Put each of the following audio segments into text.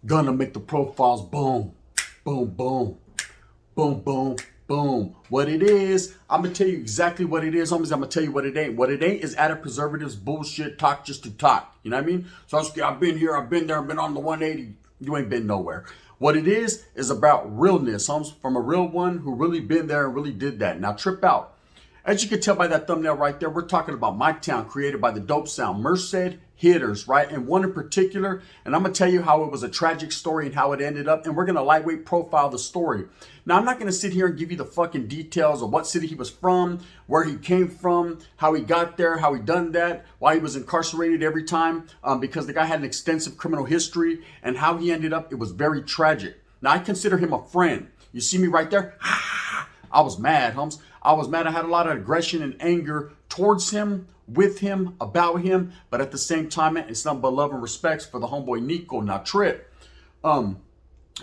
Gonna make the profiles boom, boom, boom, boom, boom, boom. What it is, I'm gonna tell you exactly what it is, homies. I'm gonna tell you what it ain't. What it ain't is added preservatives, bullshit, talk just to talk. You know what I mean? So I've been here, I've been there, I've been on the 180. You ain't been nowhere. What it is about realness, homies, from a real one who really been there and really did that. Now trip out. As you can tell by that thumbnail right there, we're talking about my town created by the dope sound, Merced hitters, right? And one in particular, and I'm gonna tell you how it was a tragic story and how it ended up, and we're gonna lightweight profile the story. Now, I'm not gonna sit here and give you the fucking details of what city he was from, where he came from, how he got there, how he done that, why he was incarcerated every time, because the guy had an extensive criminal history, and how he ended up, it was very tragic. Now, I consider him a friend. You see me right there? I was mad, homes. I was mad. I had a lot of aggression and anger towards him, with him, about him. But at the same time, man, it's nothing but love and respect for the homeboy Nico. Now, trip. When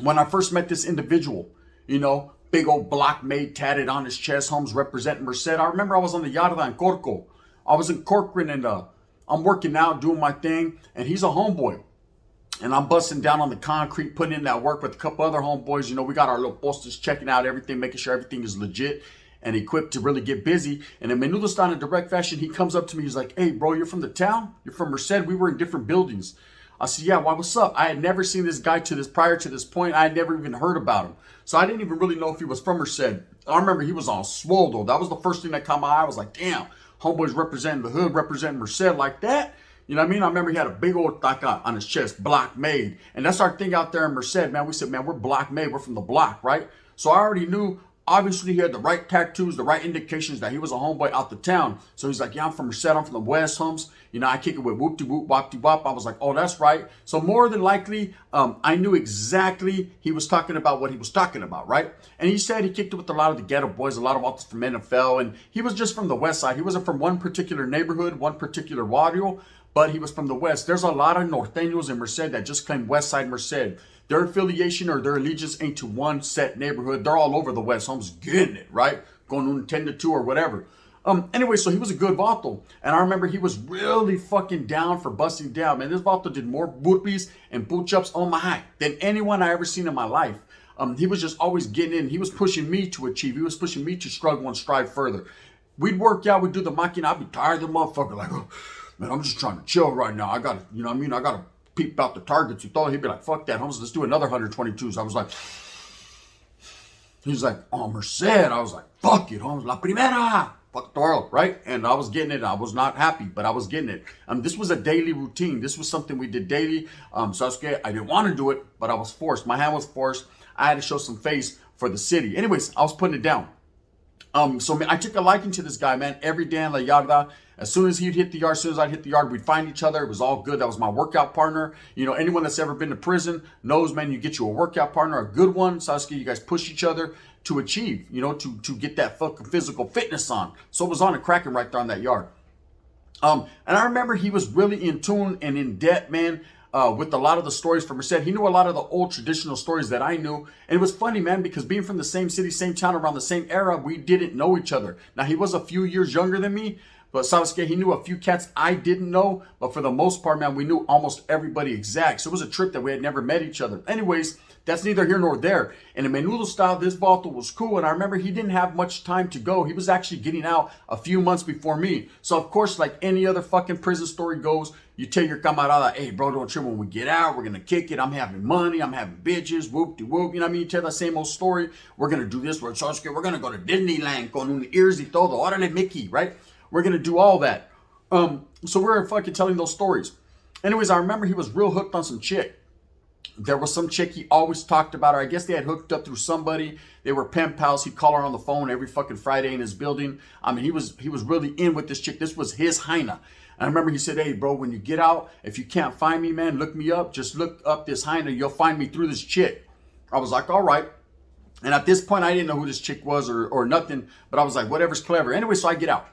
I first met this individual, you know, big old block made tatted on his chest, homes representing Merced. I remember I was on the Yarda in Corcoran. I was in Corcoran and I'm working out, doing my thing. And he's a homeboy. And I'm busting down on the concrete, putting in that work with a couple other homeboys. You know, we got our little posters checking out everything, making sure everything is legit and equipped to really get busy. And in Menudo style in direct fashion, he comes up to me. He's like, "Hey, bro, you're from the town? You're from Merced? We were in different buildings." I said, "Yeah, why, what's up?" I had never seen this guy prior to this point. I had never even heard about him. So I didn't even really know if he was from Merced. I remember he was on swole, though. That was the first thing that caught my eye. I was like, damn, homeboys representing the hood, representing Merced like that. You know what I mean? I remember he had a big old taka on his chest, block made. And that's our thing out there in Merced, man. We said, man, we're block made. We're from the block, right? So I already knew, obviously, he had the right tattoos, the right indications that he was a homeboy out the town. So he's like, yeah, I'm from Merced. I'm from the West, homes. You know, I kick it with whoop-de-whoop, wop-de-wop. I was like, oh, that's right. So more than likely, I knew exactly he was talking about what he was talking about, right? And he said he kicked it with a lot of the ghetto boys, a lot of authors from NFL. And he was just from the West side. He wasn't from one particular neighborhood, one particular barrio, but he was from the West. There's a lot of Norteños in Merced that just claim West Side Merced. Their affiliation or their allegiance ain't to one set neighborhood. They're all over the West. Homes getting it, right? Going on 10 to 2 or whatever. Anyway, so he was a good vato. And I remember he was really fucking down for busting down. Man, this vato did more burpees and push-ups on my height than anyone I ever seen in my life. He was just always getting in. He was pushing me to achieve. He was pushing me to struggle and strive further. We'd work out. We'd do the machina. I'd be tired of the motherfucker. Like, oh, man, I'm just trying to chill right now. I got to, you know what I mean? I got to peep out the targets. You thought he'd be like, fuck that, Holmes, let's do another 122s. I was like, he's like, oh, Merced. I was like, fuck it, Holmes, la primera. Fuck the world, right? And I was getting it. I was not happy, but I was getting it. This was a daily routine. This was something we did daily. So I didn't want to do it, but I was forced. My hand was forced. I had to show some face for the city. Anyways, I was putting it down. So I took a liking to this guy, man, every day in La Yarda. As soon as he'd hit the yard, as soon as I'd hit the yard, we'd find each other. It was all good. That was my workout partner. You know, anyone that's ever been to prison knows, man, you get you a workout partner, a good one. Sasuke, you guys push each other to achieve, you know, to get that fucking physical fitness on. So it was on and cracking right there on that yard. And I remember he was really in tune and in depth, man, with a lot of the stories from Merced. He knew a lot of the old traditional stories that I knew. And it was funny, man, because being from the same city, same town, around the same era, we didn't know each other. Now, he was a few years younger than me, but Sasuke, he knew a few cats I didn't know. But for the most part, man, we knew almost everybody exact. So it was a trip that we had never met each other. Anyways, that's neither here nor there. And in Menudo style, this vato was cool. And I remember he didn't have much time to go. He was actually getting out a few months before me. So, of course, like any other fucking prison story goes, you tell your camarada, hey, bro, don't trip when we get out. We're going to kick it. I'm having money. I'm having bitches. Whoop-de-whoop. You know what I mean? You tell that same old story. We're going to do this. We're going to go to Disneyland con un ears y todo. Órale, Mickey, right? We're going to do all that. So we're fucking telling those stories. Anyways, I remember he was real hooked on some chick. There was some chick he always talked about her. I guess they had hooked up through somebody. They were pen pals. He'd call her on the phone every fucking Friday in his building. I mean, he was really in with this chick. This was his hyena. And I remember he said, hey, bro, when you get out, if you can't find me, man, look me up. Just look up this hyena. You'll find me through this chick. I was like, all right. And at this point, I didn't know who this chick was or nothing. But I was like, whatever's clever. Anyway, so I get out.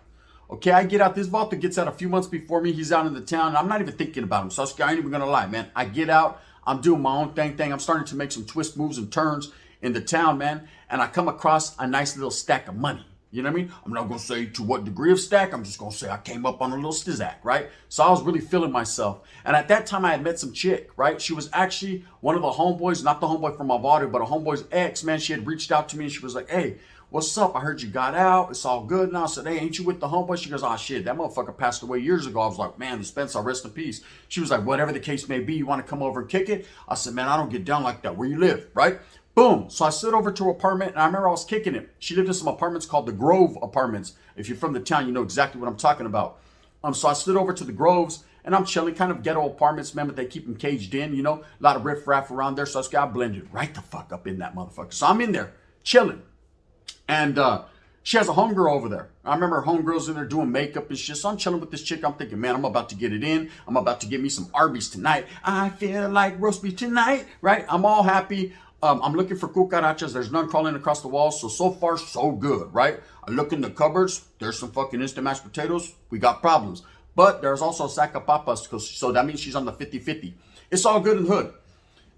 Okay, I get out. This vato gets out a few months before me. He's out in the town. I'm not even thinking about him. So I ain't even going to lie, man. I get out. I'm doing my own thing. I'm starting to make some twist moves and turns in the town, man. And I come across a nice little stack of money. You know what I mean? I'm not going to say to what degree of stack. I'm just going to say I came up on a little stizzack, right? So I was really feeling myself. And at that time, I had met some chick, right? She was actually one of the homeboys, not the homeboy from Avado, but a homeboy's ex, man. She had reached out to me and she was like, hey, what's up? I heard you got out. It's all good now. I said, hey, ain't you with the homeboy? She goes, oh, shit, that motherfucker passed away years ago. I was like, man, the Spencer, rest in peace. She was like, whatever the case may be, you want to come over and kick it? I said, man, I don't get down like that. Where you live, right? Boom. So I slid over to her apartment, and I remember I was kicking it. She lived in some apartments called the Grove Apartments. If you're from the town, you know exactly what I'm talking about. So I slid over to the Groves, and I'm chilling, kind of ghetto apartments, man, but they keep them caged in, you know. A lot of riffraff around there, so I just got blended right the fuck up in that motherfucker. So I'm in there, chilling. And she has a homegirl over there. I remember her homegirl's in there doing makeup and shit. So I'm chilling with this chick. I'm thinking, man, I'm about to get it in. I'm about to get me some Arby's tonight. I feel like roast beef tonight, right? I'm all happy. I'm looking for cucarachas. There's none crawling across the walls. So far, so good, right? I look in the cupboards. There's some fucking instant mashed potatoes. We got problems. But there's also a sack of papas. So that means she's on the 50-50. It's all good in the hood.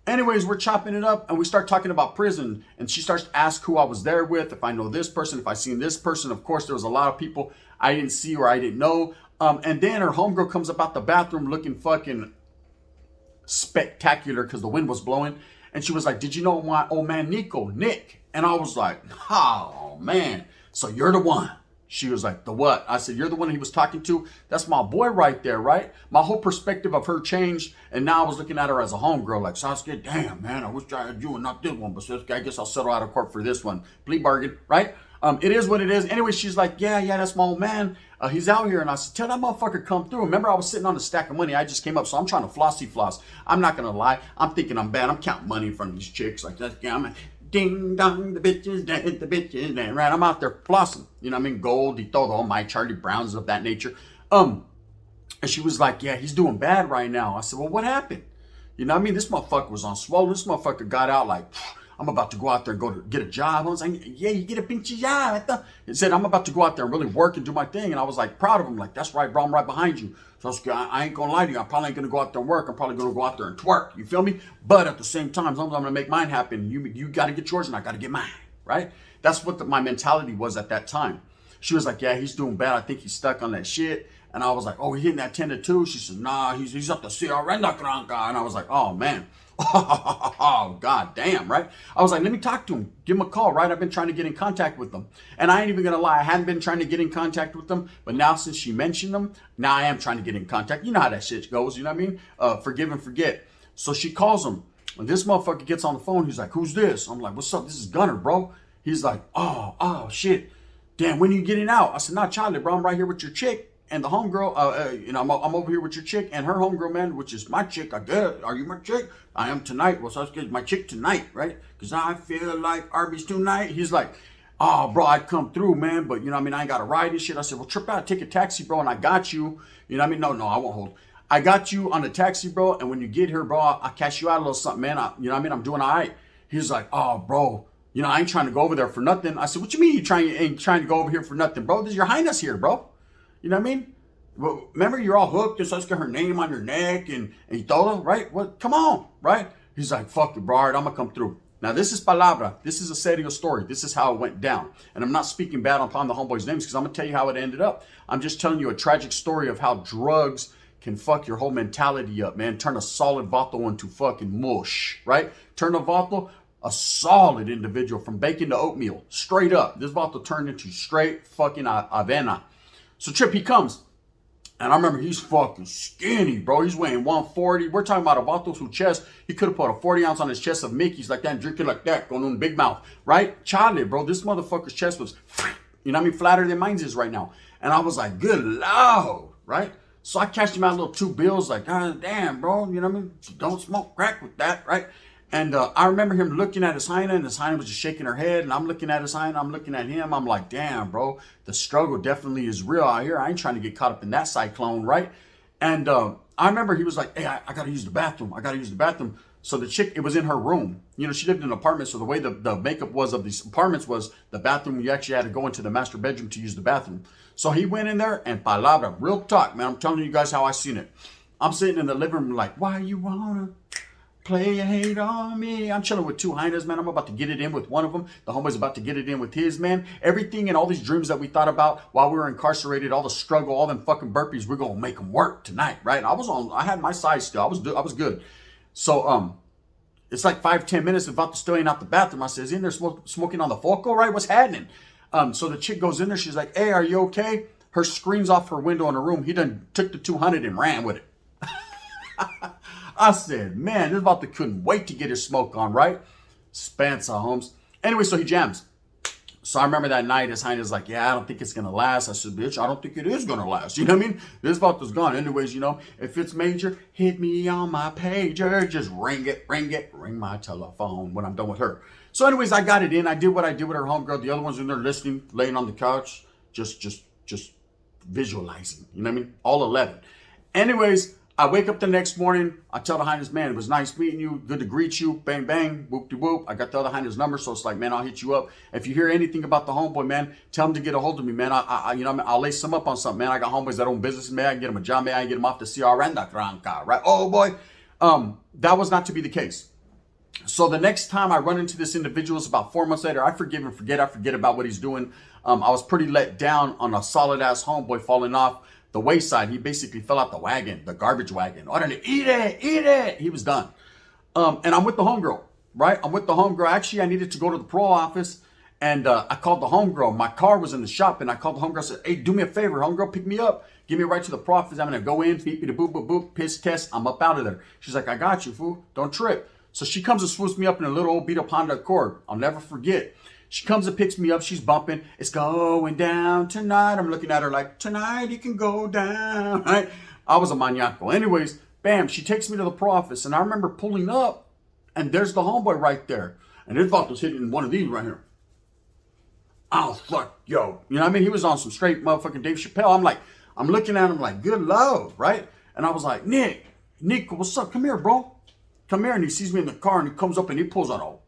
Anyways, we're chopping it up and we start talking about prison. And she starts to ask who I was there with, if I know this person, if I seen this person. Of course, there was a lot of people I didn't see or I didn't know. And then her homegirl comes about the bathroom looking fucking spectacular because the wind was blowing. And she was like, did you know my old man Nico, Nick? And I was like, oh, man. So you're the one. She was like, the what? I said, you're the one he was talking to? That's my boy right there, right? My whole perspective of her changed. And now I was looking at her as a homegirl. Like, Sasuke, damn, man, I wish I had you and not this one. But I guess I'll settle out of court for this one. Plea bargain, right? It is what it is. Anyway, she's like, yeah, that's my old man. He's out here. And I said, tell that motherfucker come through. Remember, I was sitting on a stack of money. I just came up. So I'm trying to floss. I'm not going to lie. I'm thinking I'm bad. I'm counting money in front of these chicks. Like, that's, yeah, I'm ding dong, the bitches dead, the bitches dead, right? I'm out there flossing. You know what I mean? Gold, y todo, my Charlie Browns of that nature. And she was like, yeah, he's doing bad right now. I said, well, what happened? You know what I mean? This motherfucker was on swole. This motherfucker got out like, I'm about to go out there and go to get a job. I was like, yeah, you get a pinche job. He said, I'm about to go out there and really work and do my thing. And I was like, proud of him. Like, that's right, bro. I'm right behind you. So I ain't going to lie to you. I probably ain't going to go out there and work. I'm probably going to go out there and twerk. You feel me? But at the same time, as long as I'm going to make mine happen, you got to get yours and I got to get mine, right? That's what my mentality was at that time. She was like, yeah, he's doing bad. I think he's stuck on that shit. And I was like, oh, he hitting that 10-2? She said, nah, he's up to CRN. And I was like, oh, man. Oh, god damn, right? I was like, let me talk to him. Give him a call, right? I've been trying to get in contact with them. And I ain't even going to lie. I hadn't been trying to get in contact with them. But now since she mentioned them, now I am trying to get in contact. You know how that shit goes, you know what I mean? Forgive and forget. So she calls him. And this motherfucker gets on the phone. He's like, who's this? I'm like, what's up? This is Gunner, bro. He's like, oh, shit. Damn, when are you getting out? I said, nah, Charlie, bro. I'm right here with your chick. And the homegirl, you know, I'm over here with your chick and her homegirl, man, which is my chick. I guess. Are you my chick? I am tonight. Well, so it's my chick tonight, right? Because I feel like Arby's tonight. He's like, oh, bro, I'd come through, man. But, you know what I mean? I ain't got a ride and shit. I said, well, trip out, take a taxi, bro. And I got you. You know what I mean? No, I won't hold. I got you on a taxi, bro. And when you get here, bro, I'll cash you out a little something, man. You know what I mean? I'm doing all right. He's like, oh, bro. You know, I ain't trying to go over there for nothing. I said, what you mean you ain't trying to go over here for nothing, bro? This is your highness here, bro. You know what I mean? Well, remember, you're all hooked. Just let's get her name on your neck and todo, right? Well, come on, right? He's like, fuck it, bro. All right, I'm going to come through. Now, this is palabra. This is a serio story. This is how it went down. And I'm not speaking bad upon the homeboys' names because I'm going to tell you how it ended up. I'm just telling you a tragic story of how drugs can fuck your whole mentality up, man. Turn a solid vato into fucking mush, right? Turn a vato, a solid individual, from bacon to oatmeal, straight up. This vato turned into straight fucking avena. So Trip, he comes. And I remember he's fucking skinny, bro. He's weighing 140. We're talking about a vato whose chest, he could have put a 40 ounce on his chest of Mickey's like that and drink it like that, going on big mouth, right? Charlie, bro, this motherfucker's chest was, you know what I mean, flatter than mine is right now. And I was like, good lord, right? So I cashed him out little $2 like, God damn, bro, you know what I mean? Don't smoke crack with that, right? And I remember him looking at his hyena, and his hyena was just shaking her head. And I'm looking at his hyena, I'm looking at him. I'm like, damn, bro, the struggle definitely is real out here. I ain't trying to get caught up in that cyclone, right? And I remember he was like, hey, I got to use the bathroom. So the chick, it was in her room. You know, she lived in an apartment. So the way the makeup was of these apartments was the bathroom. You actually had to go into the master bedroom to use the bathroom. So he went in there and palabra, real talk, man. I'm telling you guys how I seen it. I'm sitting in the living room like, why you wanna Play a hate on me. I'm chilling with two hyenas, man. I'm about to get it in with one of them. The homeboy's about to get it in with his, man. Everything and all these dreams that we thought about while we were incarcerated, all the struggle, all them fucking burpees, we're gonna make them work tonight, right? I had my side still. I was good. So, it's like 5-10 minutes about to still ain't out the bathroom. I says, in there smoking on the foco, right? What's happening? So the chick goes in there. She's like, hey, are you okay? Her screams off her window in her room. He done took the 200 and ran with it. I said, man, this about to couldn't wait to get his smoke on, right? Spencer Holmes. Anyway, so he jams. So I remember that night, his highness like, yeah, I don't think it's going to last. I said, bitch, I don't think it is going to last. You know what I mean? This vault is gone. Anyways, you know, if it's major, hit me on my pager. Just ring my telephone when I'm done with her. So anyways, I got it in. I did what I did with her homegirl. The other ones in there listening, laying on the couch, just visualizing. You know what I mean? All 11. Anyways, I wake up the next morning. I tell the highness, man, it was nice meeting you. Good to greet you. Bang, bang. Whoop-de-whoop. I got the other highness number, so it's like, man, I'll hit you up. If you hear anything about the homeboy, man, tell him to get a hold of me, man. I'll lace him up on something, man. I got homeboys that own business, man. I can get him a job, man. I can get him off the CRN, the Granca, right? Oh, boy. That was not to be the case. So the next time I run into this individual, it's about 4 months later. I forgive and forget. I forget about what he's doing. I was pretty let down on a solid-ass homeboy falling off the wayside. He basically fell out the wagon, the garbage wagon. Orderly, eat it. He was done. And I'm with the homegirl, right? I'm with the homegirl. Actually, I needed to go to the parole office, and I called the homegirl. My car was in the shop, and I called the homegirl. I said, hey, do me a favor, homegirl, pick me up. Give me right to the parole office. I'm going to go in, beep, beep, boop, boop, boop, piss test. I'm up out of there. She's like, I got you, fool. Don't trip. So she comes and swoops me up in a little old beat-up Honda Accord. I'll never forget. She comes and picks me up. She's bumping. It's going down tonight. I'm looking at her like, tonight it can go down. Right? I was a maniaco. Anyways, bam, she takes me to the parole office. And I remember pulling up, and there's the homeboy right there. And his vault was hitting one of these right here. Oh, fuck, yo. You know what I mean? He was on some straight motherfucking Dave Chappelle. I'm looking at him like, good love, right? And I was like, Nico, what's up? Come here, bro. Come here. And he sees me in the car, and he comes up, and he pulls out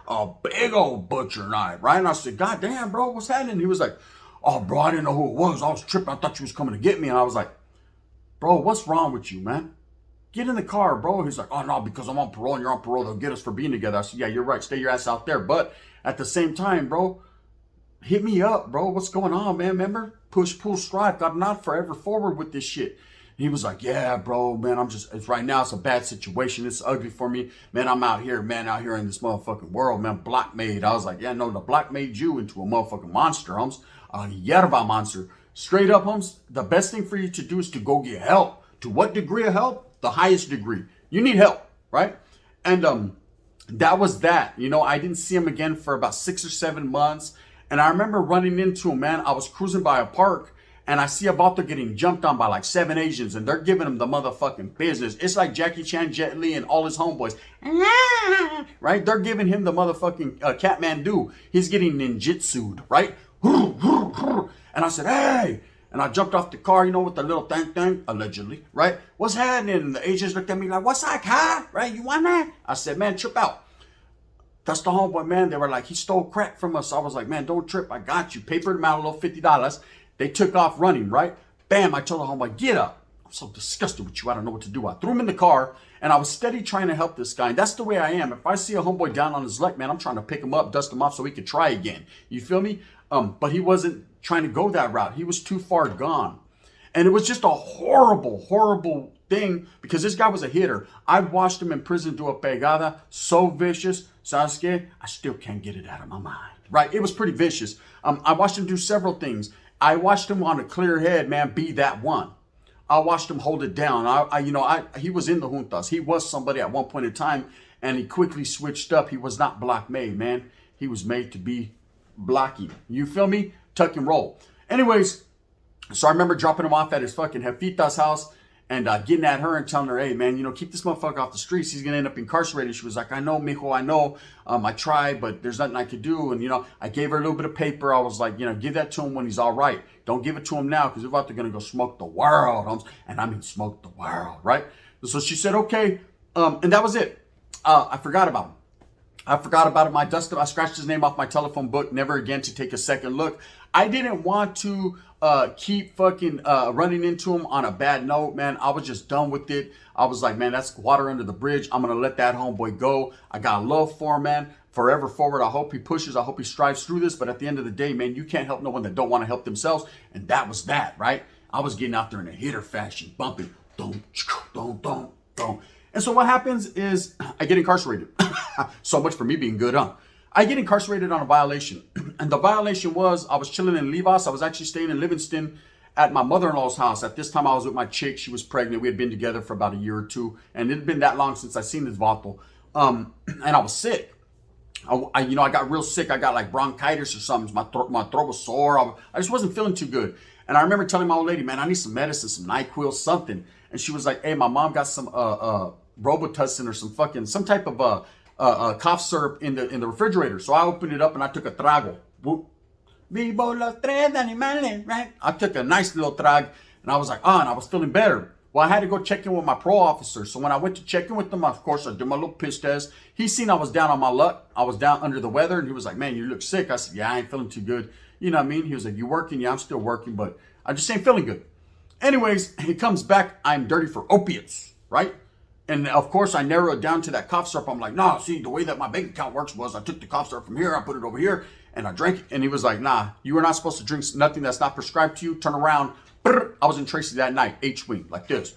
a big old butcher knife, right? And I said, God damn, bro, what's happening? He was like, oh, bro, I didn't know who it was. I was tripping. I thought you was coming to get me. And I was like, bro, what's wrong with you, man? Get in the car, bro. He's like, oh, no, because I'm on parole and you're on parole. They'll get us for being together. I said, yeah, you're right. Stay your ass out there. But at the same time, bro, hit me up, bro. What's going on, man? Remember? Push, pull, strive. I'm not forever forward with this shit. He was like, yeah, bro, man, it's right now, it's a bad situation. It's ugly for me. Man, I'm out here in this motherfucking world, man, block made. I was like, yeah, no, the block made you into a motherfucking monster, Holmes. A yerba monster. Straight up, Holmes, the best thing for you to do is to go get help. To what degree of help? The highest degree. You need help, right? And that was that. You know, I didn't see him again for about 6 or 7 months. And I remember running into him, man. I was cruising by a park, and I see a vato getting jumped on by like 7 Asians, and they're giving him the motherfucking business. It's like Jackie Chan, Jet Li, and all his homeboys. Right? They're giving him the motherfucking Kathmandu. He's getting ninjutsu'd, right? And I said, hey! And I jumped off the car, you know, with the little thing, allegedly, right? What's happening? And the Asians looked at me like, what's that, huh? Right? You want that? I said, man, trip out. That's the homeboy, man. They were like, he stole crack from us. I was like, man, don't trip. I got you. Papered him out a little $50. They took off running, right? Bam, I told the homeboy, get up. I'm so disgusted with you. I don't know what to do. I threw him in the car, and I was steady trying to help this guy. And that's the way I am. If I see a homeboy down on his luck, man, I'm trying to pick him up, dust him off so he could try again. You feel me? But he wasn't trying to go that route. He was too far gone. And it was just a horrible, horrible thing because this guy was a hitter. I watched him in prison do a pegada so vicious. Sasuke, I still can't get it out of my mind. Right? It was pretty vicious. I watched him do several things. I watched him on a clear head, man, be that one. I watched him hold it down. He was in the juntas. He was somebody at one point in time, and he quickly switched up. He was not block made, man. He was made to be blocking. You feel me? Tuck and roll. Anyways, so I remember dropping him off at his fucking Jefita's house and getting at her and telling her, hey, man, keep this motherfucker off the streets. He's going to end up incarcerated. She was like, I know, mijo, I know. I tried, but there's nothing I could do. And, I gave her a little bit of paper. I was like, give that to him when he's all right. Don't give it to him now because they're about to going to go smoke the world, Holmes. And I mean smoke the world, right? So she said, okay. And that was it. I forgot about him. I forgot about him. I scratched his name off my telephone book, never again to take a second look. I didn't want to keep fucking running into him on a bad note, man. I was just done with it. I was like, man, that's water under the bridge. I'm going to let that homeboy go. I got love for him, man. Forever forward. I hope he pushes. I hope he strives through this. But at the end of the day, man, you can't help no one that don't want to help themselves. And that was that, right? I was getting out there in a hitter fashion, bumping. Don't. And so what happens is I get incarcerated. So much for me being good, huh? I get incarcerated on a violation. And the violation was I was chilling in Livas. I was actually staying in Livingston at my mother-in-law's house. At this time, I was with my chick. She was pregnant. We had been together for about a year or two. And it had been that long since I seen this vato. And I was sick. I got real sick. I got like bronchitis or something. My throat was sore. I just wasn't feeling too good. And I remember telling my old lady, man, I need some medicine, some NyQuil, something. And she was like, hey, my mom got some Robitussin or some type of cough syrup in the refrigerator. So I opened it up and I took a trago. Whoop. Vivo los tres animales, right? I took a nice little trag and I was like, and I was feeling better. Well, I had to go check in with my parole officer. So when I went to check in with them, of course, I did my little piss test. He seen I was down on my luck. I was down under the weather. And he was like, man, you look sick. I said, yeah, I ain't feeling too good. You know what I mean? He was like, you working? Yeah, I'm still working, but I just ain't feeling good. Anyways, he comes back. I'm dirty for opiates, right? And of course, I narrow it down to that cough syrup. I'm like, nah, see, the way that my bank account works was I took the cough syrup from here, I put it over here, and I drank it. And he was like, nah, you are not supposed to drink nothing that's not prescribed to you. Turn around. I was in Tracy that night, H-wing, like this.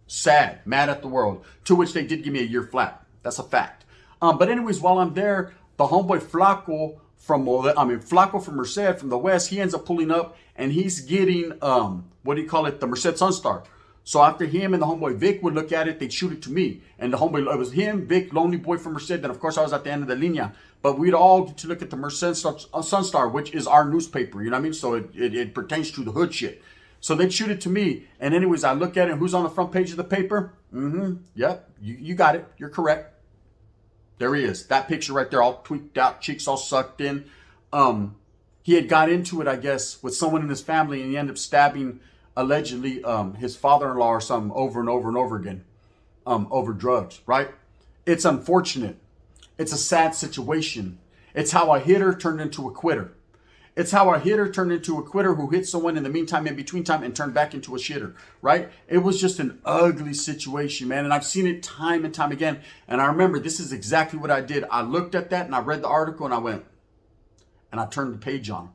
Sad, mad at the world. To which they did give me a year flat. That's a fact. But anyways, while I'm there, the homeboy Flaco from Merced, from the west, he ends up pulling up and he's getting, the Merced Sunstar. So after him and the homeboy Vic would look at it, they'd shoot it to me. And the homeboy, it was him, Vic, lonely boy from Merced. Then of course I was at the end of the linea. But we'd all get to look at the Merced Sunstar, which is our newspaper, you know what I mean? So it pertains to the hood shit. So they'd shoot it to me. And anyways, I look at it. Who's on the front page of the paper? Yep. You got it. You're correct. There he is. That picture right there, all tweaked out, cheeks all sucked in. He had got into it, I guess, with someone in his family, and he ended up stabbing, allegedly, his father-in-law or something over and over and over again, over drugs, right? It's unfortunate. It's a sad situation. It's how a hitter turned into a quitter. It's how a hitter turned into a quitter who hit someone in the meantime, in between time, and turned back into a shitter, right? It was just an ugly situation, man. And I've seen it time and time again. And I remember this is exactly what I did. I looked at that and I read the article and I went, and I turned the page on.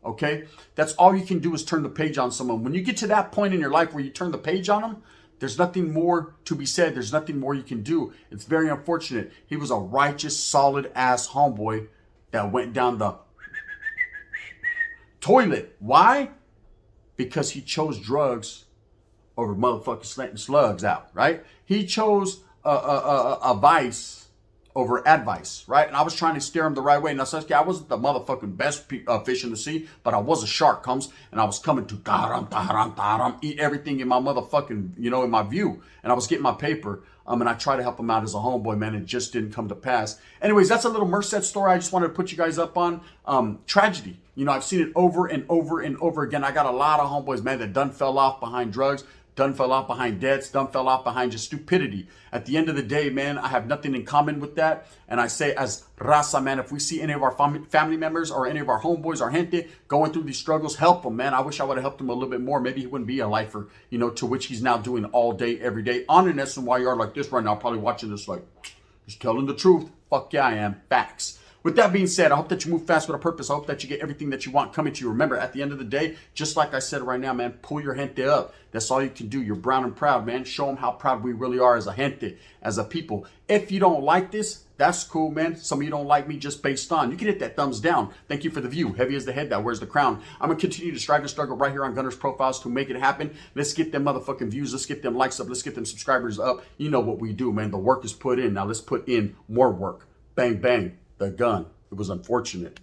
Okay? That's all you can do is turn the page on someone. When you get to that point in your life where you turn the page on them, there's nothing more to be said. There's nothing more you can do. It's very unfortunate. He was a righteous, solid ass homeboy that went down the toilet. Why? Because he chose drugs over motherfucking slanting slugs out, right? He chose a vice over advice, right? And I was trying to steer him the right way. Now, Sasuke, I wasn't the motherfucking best fish in the sea, but I was a shark, and I was coming to eat everything in my motherfucking, in my view. And I was getting my paper, and I tried to help him out as a homeboy, man. It just didn't come to pass. Anyways, that's a little Merced story I just wanted to put you guys up on. Tragedy. I've seen it over and over and over again. I got a lot of homeboys, man, that done fell off behind drugs, done fell off behind debts, done fell off behind just stupidity. At the end of the day, man, I have nothing in common with that. And I say as raza, man, if we see any of our family members or any of our homeboys, our gente, going through these struggles, help them, man. I wish I would have helped him a little bit more. Maybe he wouldn't be a lifer, to which he's now doing all day, every day on an SNYR like this right now, probably watching this like, just telling the truth. Fuck yeah, I am. Facts. With that being said, I hope that you move fast with a purpose. I hope that you get everything that you want coming to you. Remember, at the end of the day, just like I said right now, man, pull your gente up. That's all you can do. You're brown and proud, man. Show them how proud we really are as a gente, as a people. If you don't like this, that's cool, man. Some of you don't like me just based on. You can hit that thumbs down. Thank you for the view. Heavy as the head that wears the crown. I'm going to continue to strive and struggle right here on Gunner's Profiles to make it happen. Let's get them motherfucking views. Let's get them likes up. Let's get them subscribers up. You know what we do, man. The work is put in. Now let's put in more work. Bang, bang. The gun. It was unfortunate.